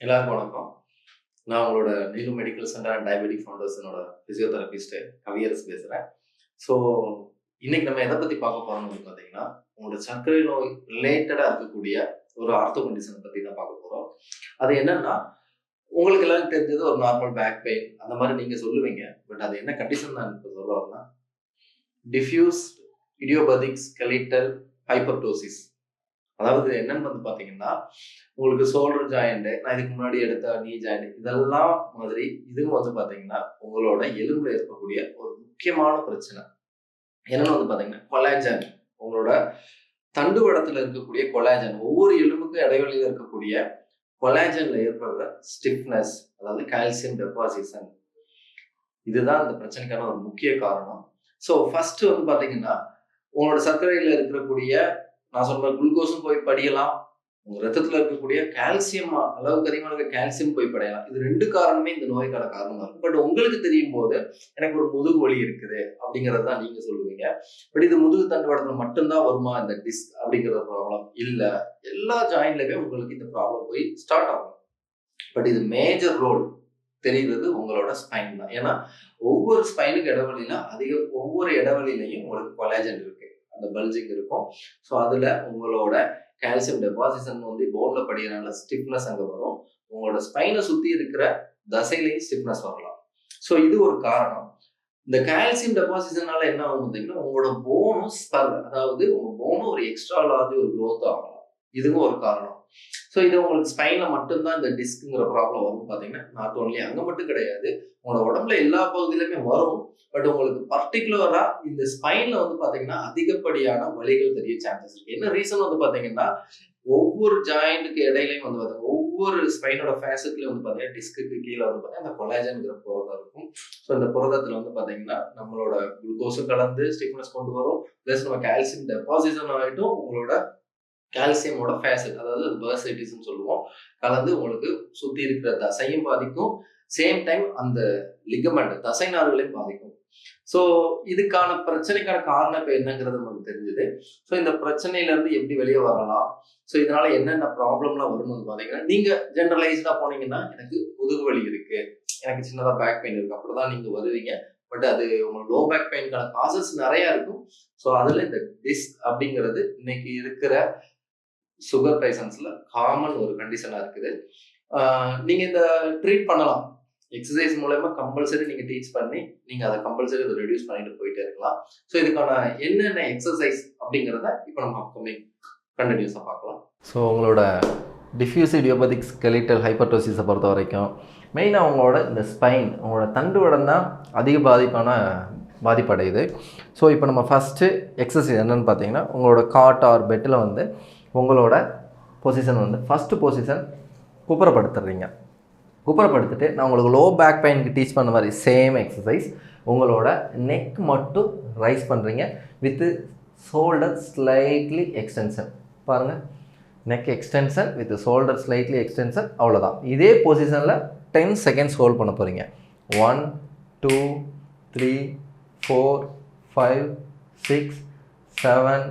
எல்லாருக்கும் வணக்கம். நான் உங்களோட Neelu medical centre and diabetic ஃபவுண்டேஷனோட ஃபிசியோதெரபிஸ்ட்டு கவியரசு பேசுகிறேன். ஸோ இன்னைக்கு நம்ம எதை பற்றி பார்க்க போகிறோம்னு வந்து பார்த்தீங்கன்னா, உங்களோட சர்க்கரை நோய் ரிலேட்டடாக இருக்கக்கூடிய ஒரு ஆர்த்தோ கண்டிஷனை பற்றி தான் பார்க்க போகிறோம். அது என்னன்னா, உங்களுக்கு எல்லாரும் தெரிஞ்சது ஒரு நார்மல் பேக் பெயின் அந்த மாதிரி நீங்கள் சொல்லுவீங்க. பட் அது என்ன கண்டிஷன் நான் இப்போ சொல்ல வரேன்னா, டிஃப்யூஸ் இடியோபதிக் ஸ்கெலிட்டல் ஹைப்பர்டோசிஸ். அதாவது என்னன்னு வந்து பாத்தீங்கன்னா, உங்களுக்கு ஷோல்டர் ஜாயிண்ட், நான் இதுக்கு முன்னாடி எடுத்த நீ ஜாயிண்ட் இதெல்லாம் மாதிரி இதுவும் வந்து பாத்தீங்கன்னா உங்களோட எலும்புல இருக்கக்கூடிய ஒரு முக்கியமான பிரச்சனை. என்னன்னு வந்து பாத்தீங்கன்னா கொலாஜன். உங்களோட தண்டுவடத்துல இருக்கக்கூடிய கொலாஜன், ஒவ்வொரு எலும்புக்கும் இடைவெளியில இருக்கக்கூடிய கொலாஜன்ல ஏற்படுற ஸ்டிஃப்னஸ், அதாவது கால்சியம் டெபாசிஷன், இதுதான் இந்த பிரச்சனைக்கான ஒரு முக்கிய காரணம். ஸோ ஃபர்ஸ்ட் வந்து பாத்தீங்கன்னா, உங்களோட சர்க்கரையில இருக்கக்கூடிய நான் சொல்ற குளுக்கோஸும் போய் படியலாம், உங்க ரத்தத்துல இருக்கக்கூடிய கால்சியம் அளவுக்கு அதிகமான கால்சியம் போய் படையலாம். இது 2 காரணமே இந்த நோய்க்கான காரணமா இருக்கும். பட் உங்களுக்கு தெரியும் போது எனக்கு ஒரு முதுகு வலி இருக்குது அப்படிங்கறது தான் நீங்க சொல்லுவீங்க. பட் இது முதுகு தண்டுவடத்துல மட்டும்தான் வருமா இந்த டிஸ்க் அப்படிங்கிற ப்ராப்ளம்? இல்ல, எல்லா ஜாயின்லயுமே உங்களுக்கு இந்த ப்ராப்ளம் போய் ஸ்டார்ட் ஆகும். பட் இது மேஜர் ரோல் தெரியுறது உங்களோட ஸ்பைன் தான். ஏன்னா ஒவ்வொரு ஸ்பைனுக்கு இடைவெளியில ஒவ்வொரு இடைவெளியிலையும் உங்களுக்கு கொலாஜன் இருக்கு, அந்த பல்ஜிங் இருக்கும். ஸோ அதுல உங்களோட கால்சியம் டெபாசிஷன் வந்து போன்ல படிக்கிறனால ஸ்டிஃப்னஸ் அங்க வரும். உங்களோட ஸ்பைனை சுத்தி இருக்கிற தசையிலையும் ஸ்டிஃப்னஸ் வரலாம். ஸோ இது ஒரு காரணம். இந்த கால்சியம் டெபாசிஷனால என்ன ஆகும் பார்த்தீங்கன்னா, உங்களோட போனும் ஸ்பர், அதாவது உங்க போனும் ஒரு எக்ஸ்ட்ரா லார்ஜ் ஒரு க்ரோத் ஆகலாம். இதுவும் ஒரு காரணம். ஸோ இது உங்களுக்கு ஸ்பைன்ல மட்டும்தான் இந்த டிஸ்க்குங்கிற ப்ராப்ளம் வரும் பார்த்தீங்கன்னா, நாட் ஓன்லி அங்க மட்டும் கிடையாது, உங்களோட உடம்புல எல்லா பகுதியிலுமே வரும். பட் உங்களுக்கு பர்டிகுலரா இந்த ஸ்பைன்ல வந்து பாத்தீங்கன்னா அதிகப்படியான வலிகள் தெரிய சான்சஸ் இருக்கு. என்ன ரீசன் வந்து பாத்தீங்கன்னா, ஒவ்வொரு ஜாயிண்ட்டுக்கு இடையிலையும் வந்து பாத்தீங்கன்னா, ஒவ்வொரு ஸ்பைனோட ஃபேஸட்லயும் வந்து பாத்தீங்கன்னா டிஸ்க்கு கீழே வந்து பாத்தீங்கன்னா அந்த கொலாஜன்ங்கிற புரதம் இருக்கும். ஸோ இந்த புரதத்துல வந்து பாத்தீங்கன்னா நம்மளோட குளுக்கோஸும் கலந்து ஸ்டிஃப்னஸ் கொண்டு வரும். பிளஸ் நம்ம கால்சியம் டெபாசிஷன் ஆகிட்டும் உங்களோட கால்சியமோட ஃபேசட், அதாவது பர்சைட்டிஸ்ன்னு சொல்லுவோம், கலந்து உங்களுக்கு சுத்தி இருக்கிற தசையும் பாதிக்கும். சேம் டைம் அந்த லிகமெண்ட் தசை நார்களையும் பாதிக்கும். ஸோ இதுக்கான பிரச்சனைக்கான காரணம் இப்போ என்னங்கிறது நமக்கு தெரிஞ்சது. ஸோ இந்த பிரச்சனையில இருந்து எப்படி வெளியே வரலாம், ஸோ இதனால என்னென்ன ப்ராப்ளம்லாம் வரும்னு பார்த்தீங்கன்னா, நீங்க ஜென்ரலைஸ்டா போனீங்கன்னா எனக்கு முதுகு வலி இருக்கு, எனக்கு சின்னதா பேக் பெயின் இருக்கு, அப்படிதான் நீங்க வருவீங்க. பட் அது உங்களுக்கு லோ பேக் பெயின்கான காசஸ் நிறைய இருக்கும். ஸோ அதுல இந்த டிஸ்க் அப்படிங்கிறது இன்னைக்கு இருக்கிற சுகர் பேஷண்ட்ஸ்ல காமன் ஒரு கண்டிஷனா இருக்குது. நீங்க இந்த ட்ரீட் பண்ணலாம். எக்ஸசைஸ் மூலமா கம்பல்சரி நீங்க டீச் பண்ணி நீங்க அதை கம்பல்சரி அதை ரெடியூஸ் பண்ணிட்டு போயிட்டே இருக்கலாம். ஸோ இதுக்கான என்னென்ன எக்ஸசைஸ் அப்படிங்கிறத இப்போ நம்ம அப்கமிங் கண்டினியூஸாக பார்க்கலாம். ஸோ உங்களோட டிஃப்யூஸ் இடியோபதிக் ஸ்கெலிட்டல் ஹைப்பர்டோசிஸை பொறுத்த வரைக்கும் மெயினாக உங்களோட இந்த ஸ்பைன், உங்களோட தண்டுவடம் தான் அதிக பாதிப்படையுது. ஸோ இப்போ நம்ம ஃபஸ்ட்டு எக்ஸசைஸ் என்னென்னு பார்த்தீங்கன்னா, உங்களோட காட் ஆர் பெட்டில் வந்து உங்களோட பொசிஷன் வந்து ஃபஸ்ட்டு பொசிஷன் குப்புறப்படுத்துறீங்க. குப்புறப்படுத்திட்டு நான் உங்களுக்கு லோ பேக் பெயினுக்கு டீச் பண்ண மாதிரி சேம் எக்ஸசைஸ் உங்களோட நெக் மட்டும் ரைஸ் பண்ணுறீங்க வித்து ஷோல்டர் ஸ்லைட்லி எக்ஸ்டென்ஷன். பாருங்கள், neck extension with shoulder slightly extension, அவ்வளோதான். இதே பொசிஷனில் 10 செகண்ட்ஸ் ஹோல்ட் பண்ண போகிறீங்க. 1 2 3 4 5 6 7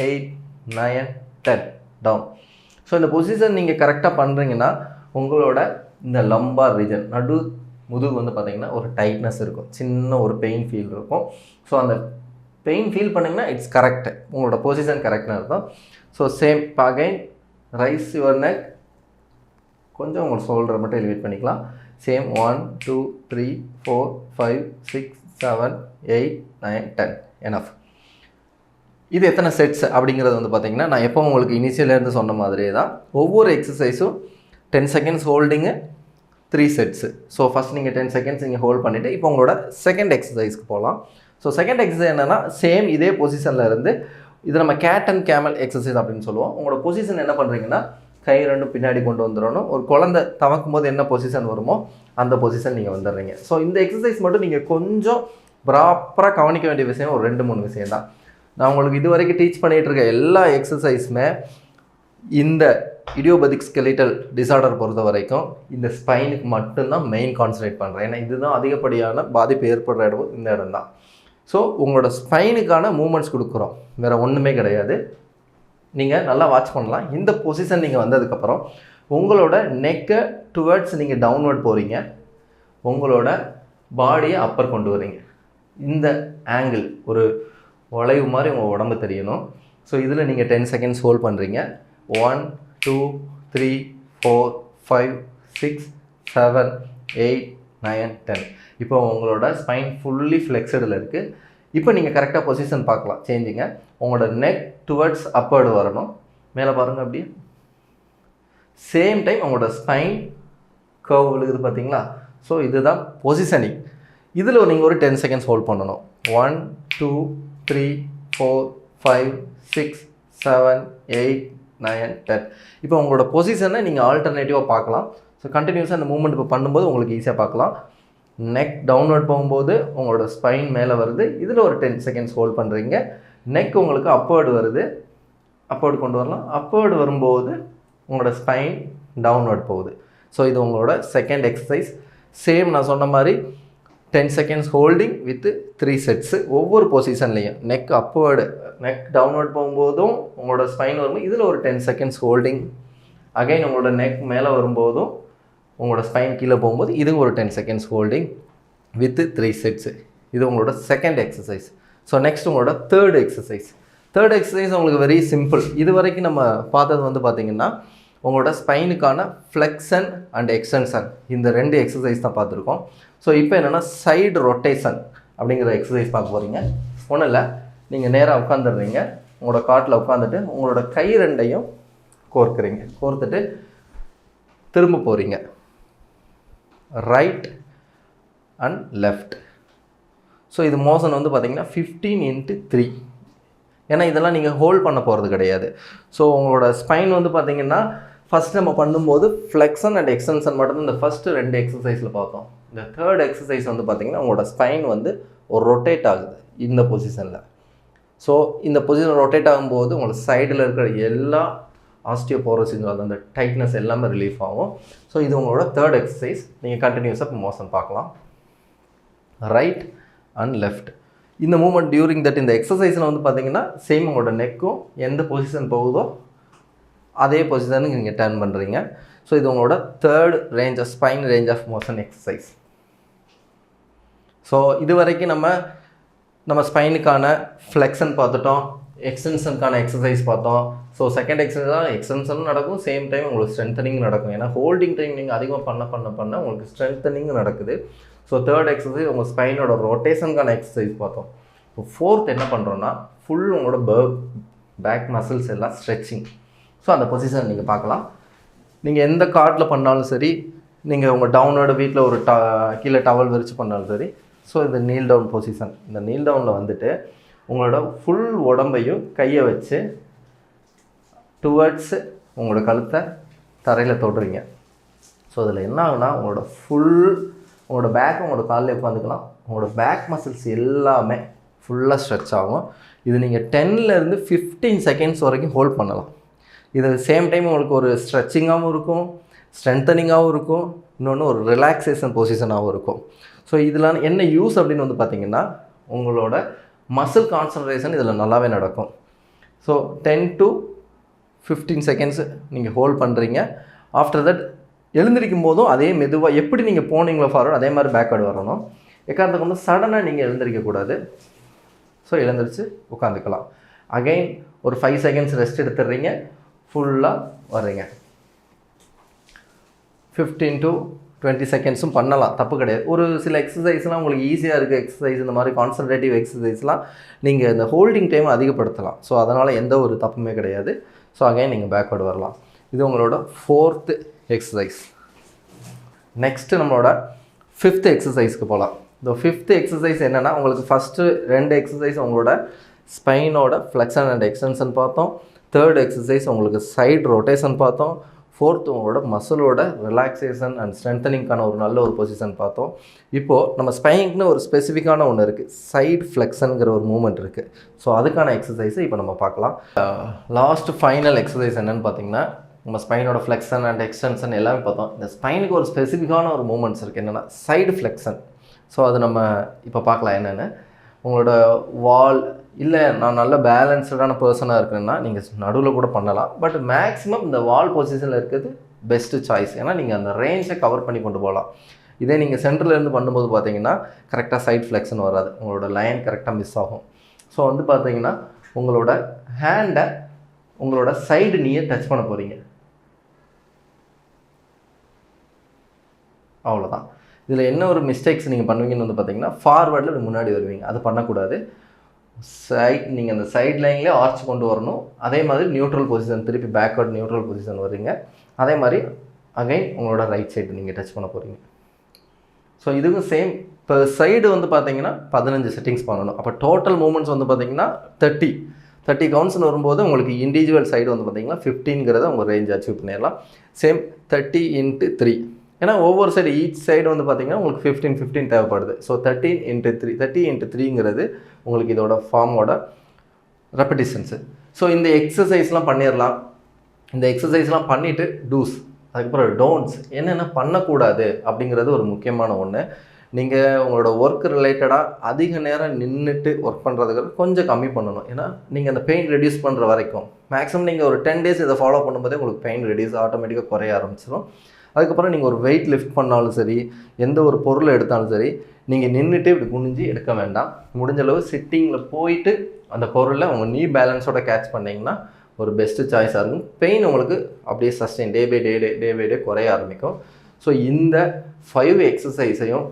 8 9 10 டவுன். ஸோ இந்த பொசிஷன் நீங்கள் கரெக்டாக பண்ணுறீங்கன்னா உங்களோட இந்த லம்பார் ரீஜன், நடு முதுகு வந்து பார்த்திங்கன்னா ஒரு டைட்னஸ் இருக்கும், சின்ன ஒரு பெயின் ஃபீல் இருக்கும். ஸோ அந்த பெயின் ஃபீல் பண்ணிங்கன்னா இட்ஸ் கரெக்ட், உங்களோட பொசிஷன் கரெக்டாக இருக்கும். So same again raise your neck, கொஞ்சம் உங்களோட ஷோல்டரை மட்டும் எலிவேட் பண்ணிக்கலாம். Same 1 2 3 4 5 6 7 8 9 10 enough. இது எத்தனை செட்ஸ் அப்படிங்கிறது வந்து பார்த்திங்கன்னா, நான் எப்போ உங்களுக்கு இனிஷியலேருந்து சொன்ன மாதிரியே தான். ஒவ்வொரு எக்ஸசைஸும் 10 seconds holding, 3 sets. So first நீங்கள் 10 செகண்ட்ஸ் நீங்கள் ஹோல்ட் பண்ணிவிட்டு இப்போ உங்களோட செகண்ட் எக்ஸசைஸ்க்கு போகலாம். ஸோ செகண்ட் எக்ஸசைஸ் என்னென்னா, சேம் இதே பொசிஷனில் இருந்து, இது நம்ம கேட் அண்ட் கேமல் எக்ஸசைஸ் அப்படின்னு சொல்லுவோம். உங்களோட பொசிஷன் என்ன பண்ணுறீங்கன்னா, கை ரெண்டும் பின்னாடி கொண்டு வந்துடணும். ஒரு குழந்தை தவக்கும் போது என்ன பொசிஷன் வருமோ அந்த பொசிஷன் நீங்கள் வந்துடுறீங்க. ஸோ இந்த எக்ஸசைஸ் மட்டும் நீங்கள் கொஞ்சம் ப்ராப்பராக கவனிக்க வேண்டிய விஷயம் ஒரு 2-3 விஷயம் தான். நான் உங்களுக்கு இது வரைக்கும் டீச் பண்ணிகிட்டு இருக்க எல்லா எக்ஸசைஸுமே இந்த இடியோபதிக் ஸ்கெலிட்டல் டிசார்டர் பொறுத்த வரைக்கும் இந்த ஸ்பைனுக்கு மட்டும்தான் மெயின் கான்சன்ட்ரேட் பண்ணுறேன். ஏன்னா இதுதான் அதிகப்படியான பாதிப்பு ஏற்படுற இடம் இந்த இடம் தான். ஸோ உங்களோட ஸ்பைனுக்கான மூமெண்ட்ஸ் கொடுக்குறோம், வேறு ஒன்றுமே கிடையாது. நீங்கள் நல்லா வாட்ச் பண்ணலாம். இந்த பொசிஷன் நீங்கள் வந்ததுக்கப்புறம் உங்களோட நெக்கை டுவர்ட்ஸ் நீங்கள் டவுன்வர்ட் போகிறீங்க, உங்களோட பாடியை அப்பர் கொண்டு வரீங்க. இந்த ஆங்கிள் ஒரு வளைவு மாதிரி உங்கள் உடம்பு தெரியணும். ஸோ இதில் நீங்கள் 10 செகண்ட்ஸ் ஹோல்ட் பண்ணுறீங்க. 1 2 3 4 5 6 7 8 9 10. இப்போ உங்களோட ஸ்பைன் ஃபுல்லி ஃப்ளெக்ஸடில் இருக்குது. இப்போ நீங்கள் கரெக்டாக பொசிஷன் பார்க்கலாம். சேஞ்சிங்க. உங்களோட நெக் டுவர்ட்ஸ் அப்பர்டு வரணும். மேலே பாருங்கள் அப்படியே. சேம் டைம் உங்களோட ஸ்பைன் கர்வ் விழுகுது பார்த்தீங்களா? ஸோ இதுதான் பொசிஷனிங். இதில் நீங்கள் ஒரு 10 செகண்ட்ஸ் ஹோல்ட் பண்ணணும். 1 2 3 4 5 6 7 8 9 10. இப்போ உங்களோட பொசிஷனை நீங்கள் ஆல்டர்னேட்டிவாக பார்க்கலாம். ஸோ கண்டினியூஸாக அந்த மூவ்மெண்ட் இப்போ பண்ணும்போது உங்களுக்கு ஈஸியாக பார்க்கலாம். நெக் டவுன்வர்ட் போகும்போது உங்களோட ஸ்பைன் மேலே வருது. இதில் ஒரு 10 செகண்ட்ஸ் ஹோல்ட் பண்ணுறீங்க. நெக் உங்களுக்கு அப்பர்டு வருது. அப்பர்டு கொண்டு வரலாம். அப்பர்டு வரும்போது உங்களோட ஸ்பைன் டவுன்வர்ட் போகுது. ஸோ இது உங்களோட செகண்ட் எக்ஸசைஸ். சேம் நான் சொன்ன மாதிரி 10 செகண்ட்ஸ் ஹோல்டிங் வித் 3 செட்ஸு. ஒவ்வொரு பொசிஷன்லேயும் நெக் அப்பர்டு, நெக் டவுன்வர்ட் போகும்போதும் உங்களோட ஸ்பைன் வரும்போது இதில் ஒரு 10 செகண்ட்ஸ் ஹோல்டிங். அகைன் உங்களோட நெக் மேலே வரும்போதும் உங்களோட ஸ்பைன் கீழே போகும்போது இது ஒரு 10 செகண்ட்ஸ் ஹோல்டிங் வித் 3 செட்ஸு. இது உங்களோட செகண்ட் எக்ஸசைஸ். ஸோ நெக்ஸ்ட் உங்களோட தேர்ட் எக்ஸசைஸ். தேர்ட் எக்ஸசைஸ் உங்களுக்கு வெரி சிம்பிள். இது வரைக்கும் நம்ம பார்த்தது வந்து பார்த்திங்கன்னா உங்களோட ஸ்பைனுக்கான ஃப்ளெக்ஷன் அண்ட் எக்ஸ்டென்ஷன், இந்த 2 எக்ஸசைஸ் தான் பார்த்துருக்கோம். ஸோ இப்போ என்னென்னா சைடு ரொட்டேஷன் அப்படிங்கிற எக்ஸசைஸ் பார்க்க போகிறீங்க. ஒன்றும் இல்லை, நீங்கள் நேராக உட்காந்துடுறீங்க. உங்களோட காட்டில் உட்காந்துட்டு உங்களோட கை 2ஐயும் கோர்க்குறீங்க. கோர்த்துட்டு திரும்ப போகிறீங்க. Right and left. ஸோ இது மோஷன் வந்து பார்த்திங்கன்னா 15x3. ஏன்னா இதெல்லாம் நீங்கள் ஹோல்ட் பண்ண போகிறது கிடையாது. ஸோ உங்களோட ஸ்பைன் வந்து பார்த்திங்கன்னா ஃபஸ்ட் நம்ம பண்ணும்போது ஃப்ளெக்ஷன் அண்ட் எக்ஸ்டென்ஷன் மட்டும் இந்த ஃபஸ்ட்டு 2 எக்ஸசைஸில் பார்த்தோம். இந்த தேர்ட் எக்ஸசைஸ் வந்து பார்த்திங்கன்னா உங்களோட ஸ்பைன் வந்து ஒரு ரொட்டேட் ஆகுது இந்த பொசிஷனில். ஸோ இந்த பொசிஷன் ரொட்டேட் ஆகும்போது உங்களோட சைடில் இருக்கிற எல்லா ஆஸ்டியோபோரோசிஸ், அந்த டைட்னஸ் எல்லாமே ரிலீஃப் ஆகும். ஸோ இது உங்களோட தேர்ட் எக்ஸசைஸ். நீங்கள் கண்டினியூஸாக இப்போ மோஷன் பார்க்கலாம். Right and left. இந்த மூமெண்ட் டியூரிங் தட் இந்த எக்ஸசைஸில் வந்து பார்த்திங்கன்னா சேம் உங்களோட நெக்கும் எந்த பொசிஷன் போகுதோ அதே பொசிஷனுக்கு நீங்கள் டர்ன் பண்ணுறீங்க. ஸோ இது உங்களோட third range of spine range of motion exercise. So இது வரைக்கும் நம்ம ஸ்பைனுக்கான ஃப்ளெக்ஷன் பார்த்துட்டோம், எக்ஸ்டென்ஷனுக்கான எக்ஸசைஸ் பார்த்தோம். ஸோ செகண்ட் எக்ஸசைஸ் தான் எக்ஸ்டென்ஷனும் நடக்கும், சேம் டைம் உங்களுக்கு ஸ்ட்ரென்தனிங் நடக்கும். ஏன்னா ஹோல்டிங் டைம் நீங்கள் அதிகமாக பண்ண உங்களுக்கு ஸ்ட்ரென்தனிங் நடக்குது. ஸோ தேர்ட் எக்ஸசைஸ் உங்கள் ஸ்பைனோட ரொட்டேஷனுக்கான எக்ஸசைஸ் பார்த்தோம். இப்போ ஃபோர்த் என்ன பண்ணுறோன்னா ஃபுல் உங்களோட பேக் மசில்ஸ் எல்லாம் ஸ்ட்ரெச்சிங். ஸோ அந்த பொசிஷன் நீங்கள் பார்க்கலாம். நீங்கள் எந்த கார்டில் பண்ணாலும் சரி, நீங்கள் உங்கள் டவுனோட வீட்டில் ஒரு கீழே டவல் விரித்து பண்ணாலும் சரி. ஸோ இந்த நீல் டவுன் பொசிஷன். இந்த நீல் டவுனில் வந்துட்டு உங்களோட ஃபுல் உடம்பையும் கையை வச்சு டுவர்ட்ஸு உங்களோட கழுத்தை தரையில் தொடுறீங்க. ஸோ அதில் என்ன ஆகுனா உங்களோட பேக் உங்களோட காலில் உட்காந்துக்கலாம். உங்களோட பேக் மசில்ஸ் எல்லாமே ஃபுல்லாக ஸ்ட்ரெச் ஆகும். இது நீங்கள் 10லேருந்து 15 செகண்ட்ஸ் வரைக்கும் ஹோல்ட் பண்ணலாம். இது சேம் டைம் உங்களுக்கு ஒரு ஸ்ட்ரெச்சிங்காகவும் இருக்கும், ஸ்ட்ரென்தனிங்காகவும் இருக்கும், இன்னொன்று ஒரு ரிலாக்ஸேஷன் பொசிஷனாகவும் இருக்கும். ஸோ இதெல்லாம் என்ன யூஸ் அப்படின்னு வந்து பார்த்திங்கன்னா உங்களோட மசில் கான்சன்ட்ரேஷன் இதில் நல்லாவே நடக்கும். ஸோ 10 to 15 செகண்ட்ஸ் நீங்கள் ஹோல்ட் பண்ணுறீங்க. ஆஃப்டர் தட் எழுந்திருக்கும் போதும் அதே மெதுவாக எப்படி நீங்கள் போனீங்களோ ஃபார்வர்ட் அதே மாதிரி பேக்வேர்டு வரணும். எக்காரணத்துக்கு வந்து சடனாக நீங்கள் எழுந்திரிக்கக்கூடாது. ஸோ எழுந்திரிச்சு உட்காந்துக்கலாம். அகைன் ஒரு 5 செகண்ட்ஸ் ரெஸ்ட் எடுத்துடுறீங்க. ஃபுல்லாக வர்றீங்க. 15 to 20 செகண்ட்ஸும் பண்ணலாம், தப்பு கிடையாது. ஒரு சில எக்ஸசைஸ்லாம் உங்களுக்கு ஈஸியாக இருக்குது எக்ஸசைஸ், இந்த மாதிரி கான்சன்ட்ரேட்டிவ் எக்ஸசைஸ்லாம் நீங்கள் இந்த ஹோல்டிங் டைம் அதிகப்படுத்தலாம். ஸோ அதனால் எந்த ஒரு தப்புமே கிடையாது. ஸோ அகைன் நீங்கள் பேக்வேர்டு வரலாம். இது உங்களோட 4th எக்ஸசைஸ். நெக்ஸ்ட்டு நம்மளோட 5th எக்ஸசைஸ்க்கு போகலாம். இந்த 5th எக்ஸசைஸ் என்னென்னா உங்களுக்கு ஃபஸ்ட்டு 2 எக்ஸசைஸ் உங்களோட ஸ்பைனோட ஃப்ளெக்ஷன் அண்ட் எக்ஸ்டென்ஷன் பார்த்தோம். தேர்ட் எக்ஸசைஸ் உங்களுக்கு சைடு ரொட்டேஷன் பார்த்தோம். 4th உங்களோட மசிலோட ரிலாக்ஸேஷன் அண்ட் ஸ்ட்ரென்தனிங்கான ஒரு நல்ல ஒரு பொசிஷன் பார்த்தோம். இப்போது நம்ம ஸ்பைனுக்குன்னு ஒரு ஸ்பெசிஃபிக்கான ஒன்று இருக்குது, சைடு ஃப்ளெக்ஷனுங்கிற ஒரு மூமெண்ட் இருக்குது. ஸோ அதுக்கான எக்ஸசைஸை இப்போ நம்ம பார்க்கலாம். லாஸ்ட் ஃபைனல் எக்ஸசைஸ் என்னென்னு பார்த்தீங்கன்னா நம்ம ஸ்பைனோட ஃப்ளெக்ஷன் அண்ட் எக்ஸ்டென்ஷன் எல்லாமே பார்த்தோம். இந்த ஸ்பைனுக்கு ஒரு ஸ்பெசிஃபிக்கான ஒரு மூமெண்ட்ஸ் இருக்குது, என்னென்னா சைடு ஃப்ளெக்ஷன். ஸோ அது நம்ம இப்போ பார்க்கலாம் என்னென்னு. உங்களோட வால் இல்லை நான் நல்ல பேலன்ஸ்டான பர்சனாக இருக்கிறேன்னா நீங்கள் நடுவில் கூட பண்ணலாம். பட் மேக்ஸிமம் இந்த வால் பொசிஷனில் இருக்கிறது பெஸ்ட்டு சாய்ஸ். ஏன்னா நீங்கள் அந்த ரேஞ்சை கவர் பண்ணி கொண்டு போகலாம். இதே நீங்கள் சென்டர்லேருந்து பண்ணும்போது பார்த்தீங்கன்னா கரெக்டாக சைட் ஃப்ளெக்ஷன் வராது, உங்களோட லைன் கரெக்டாக மிஸ் ஆகும். ஸோ வந்து பார்த்தீங்கன்னா உங்களோட ஹேண்டை உங்களோட சைடு நீயே டச் பண்ண போகிறீங்க, அவ்வளோதான். இதில் என்ன ஒரு மிஸ்டேக்ஸ் நீங்கள் பண்ணுவீங்கன்னு வந்து பார்த்தீங்கன்னா ஃபார்வேர்டில் முன்னாடி வருவீங்க, அது பண்ணக்கூடாது. நீங்கள் அந்த சைட் லைன்லேயே ஆர்ச் கொண்டு வரணும். அதே மாதிரி நியூட்ரல் பொசிஷன், திருப்பி பேக்வர்ட் நியூட்ரல் பொசிஷன் வருவீங்க. அதே மாதிரி அகைன் உங்களோட ரைட் சைடு நீங்கள் டச் பண்ண போகிறீங்க. ஸோ இதுவும் சேம். இப்போ சைடு வந்து பார்த்தீங்கன்னா 15 செட்டிங்ஸ் பண்ணணும். அப்போ டோட்டல் மூமெண்ட்ஸ் வந்து பார்த்தீங்கன்னா 30 கவுண்ட்ஸ்னு வரும்போது உங்களுக்கு இண்டிவிஜுவல் சைடு வந்து பார்த்தீங்கன்னா 15ங்கிறத உங்கள் ரேஞ்ச் அச்சீவ் பண்ணிடலாம். சேம் 30 × 3, ஏன்னா ஒவ்வொரு சைடு ஈச் சைடு வந்து பார்த்தீங்கன்னா உங்களுக்கு 15 தேவைப்படுது. ஸோ 13 × 3, 30 × 3ங்கிறது உங்களுக்கு இதோட ஃபார்மோட ரெப்படிஷன்ஸு. ஸோ இந்த எக்ஸசைஸ்லாம் பண்ணிடலாம். இந்த எக்ஸசைஸ்லாம் பண்ணிவிட்டு டூஸ், அதுக்கப்புறம் டோன்ட்ஸ் என்னென்ன பண்ணக்கூடாது அப்படிங்கிறது ஒரு முக்கியமான ஒன்று. நீங்கள் உங்களோட ஒர்க் ரிலேட்டடாக அதிக நேரம் நின்றுட்டு ஒர்க் பண்ணுறதுக்கு கொஞ்சம் கம்மி பண்ணணும். ஏன்னா நீங்கள் அந்த பெயின் ரெடியூஸ் பண்ணுற வரைக்கும் மேக்ஸிமம் நீங்கள் ஒரு 10 days இதை ஃபாலோ பண்ணும்போதே உங்களுக்கு பெயின் ரெடியூஸ் ஆட்டோமேட்டிக்காக குறைய ஆரம்பிச்சிடும். அதுக்கப்புறம் நீங்கள் ஒரு வெயிட் லிஃப்ட் பண்ணாலும் சரி, எந்த ஒரு பொருளை எடுத்தாலும் சரி, நீங்கள் நின்றுட்டு இப்படி குனிஞ்சு எடுக்க வேண்டாம். முடிஞ்சளவு சிட்டிங்கில் போயிட்டு அந்த பொருளை உங்கள் நீ பேலன்ஸோட கேட்ச் பண்ணிங்கன்னா ஒரு பெஸ்ட்டு சாய்ஸாக இருக்கும். பெயின் உங்களுக்கு அப்படியே சஸ்டெயின் டே பை டே குறைய ஆரம்பிக்கும். ஸோ இந்த 5 எக்ஸசைஸையும்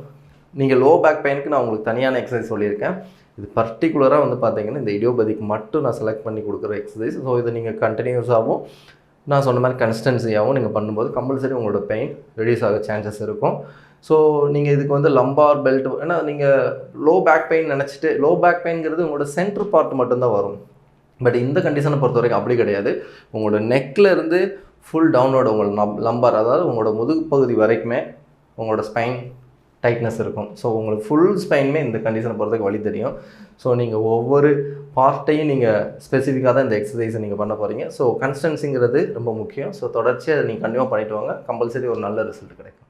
நீங்கள் லோ பேக் பெயினுக்கு நான் உங்களுக்கு தனியான எக்ஸசைஸ் சொல்லியிருக்கேன். இது பர்டிகுலராக வந்து பார்த்தீங்கன்னா இந்த இடியோபதிக்கு மட்டும் நான் செலக்ட் பண்ணி கொடுக்குற எக்ஸசைஸ். ஸோ இதை நீங்கள் கண்டினியூஸாகவும் நான் சொன்ன மாதிரி கன்சிஸ்டன்சியாகவும் நீங்கள் பண்ணும்போது கம்பல்சரி உங்களோட பெயின் ரெடியூஸ் ஆக சான்சஸ் இருக்கும். ஸோ நீங்கள் இதுக்கு வந்து லம்பார் பெல்ட், ஏன்னா நீங்கள் லோ பேக் பெயின் நினச்சிட்டு, லோ பேக் பெயின்ங்கிறது உங்களோட சென்டர் பார்ட் மட்டும்தான் வரும். பட் இந்த கண்டிஷனை பொறுத்த வரைக்கும் அப்படி கிடையாது. உங்களோட நெக்கில் இருந்து ஃபுல் டவுனோட உங்களோட லம்பார், அதாவது உங்களோட முதுகு பகுதி வரைக்குமே உங்களோட ஸ்பைன் டைட்னஸ் இருக்கும். ஸோ உங்களுக்கு ஃபுல் ஸ்பைனுமே இந்த கண்டிஷனை பொறுத்தவரைக்கும் வலி தெரியும். ஸோ நீங்கள் ஒவ்வொரு பார்ட்டையும் நீங்கள் ஸ்பெசிஃபிக்காக தான் இந்த எக்ஸசைஸை நீங்கள் பண்ண போகிறீங்க. ஸோ கன்சிஸ்டன்சிங்கிறது ரொம்ப முக்கியம். ஸோ தொடர்ச்சியாக அதை நீங்கள் கண்டிப்பாக பண்ணிட்டு வாங்க, கம்பல்சரி ஒரு நல்ல ரிசல்ட் கிடைக்கும்.